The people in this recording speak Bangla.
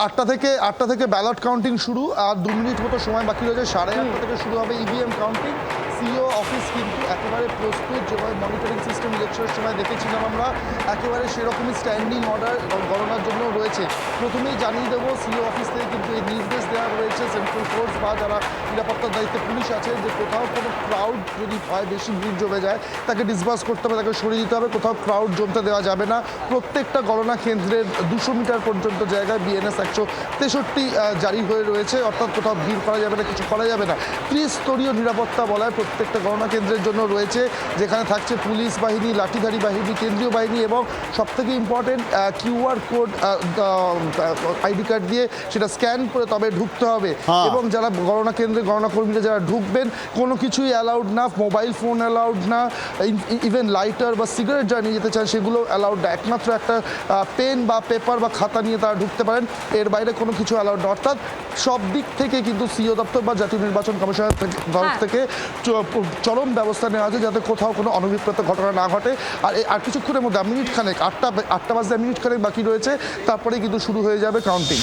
আটটা থেকে ব্যালট কাউন্টিং শুরু, আর 2 মিনিট মতো সময় বাকি রয়েছে। 8:30 থেকে শুরু হবে ইভিএম কাউন্টিং। সিও অফিস কিন্তু একেবারে প্রস্তুত, যেভাবে মনিটরিং সিস্টেম ইলেকশনের সময় দেখেছিলাম আমরা, একেবারে সেরকমই স্ট্যান্ডিং অর্ডার গণনার জন্য রয়েছে। প্রথমেই জানিয়ে দেবো, সিও অফিস থেকে কিন্তু এই নির্দেশ দেওয়া রয়েছে সেন্ট্রাল ফোর্স বা যারা নিরাপত্তার দায়িত্বে পুলিশ আছে, যে কোথাও কোনো ক্রাউড যদি হয়, বেশি ভিড় জমে যায়, তাকে ডিসবার্স করতে হবে, তাকে সরিয়ে দিতে হবে। কোথাও ক্রাউড জমতে দেওয়া যাবে না। প্রত্যেকটা গণনা কেন্দ্রের 200 মিটার পর্যন্ত জায়গায় বিএনএস 163 জারি হয়ে রয়েছে, অর্থাৎ কোথাও ভিড় করা যাবে না, কিছু করা যাবে না। ত্রিস্তরীয় নিরাপত্তা বলায় প্রত্যেকটা গণনা কেন্দ্রের জন্য রয়েছে, যেখানে থাকছে পুলিশ বাহিনী, লাঠিধারী বাহিনী, কেন্দ্রীয় বাহিনী এবং সবথেকে important QR code ID card দিয়ে সেটা স্ক্যান করে তবে ঢুকতে হবে। এবং যারা গণনা কেন্দ্রে গণনা কর্মীরা যারা ঢুকবেন, কোনো কিছুই অ্যালাউড না, মোবাইল ফোন অ্যালাউড না, ইভেন লাইটার বা সিগারেট যারা নিয়ে যেতে চান সেগুলো অ্যালাউড না। একমাত্র একটা পেন বা পেপার বা খাতা নিয়ে তারা ঢুকতে পারেন, এর বাইরে কোনো কিছু অ্যালাউড না। অর্থাৎ সব দিক থেকে কিন্তু সিও দপ্তর বা জাতীয় নির্বাচন কমিশনের তরফ থেকে চরম ব্যবস্থা নেওয়া আছে, যাতে কোথাও কোনো অনভিপ্রেত ঘটনা না ঘটে। আর কিছুক্ষণের মধ্যে মিনিট খানেক, 8টা বাজতে মিনিট খানেক বাকি রয়েছে, তারপরেই কিন্তু শুরু হয়ে যাবে কাউন্টিং।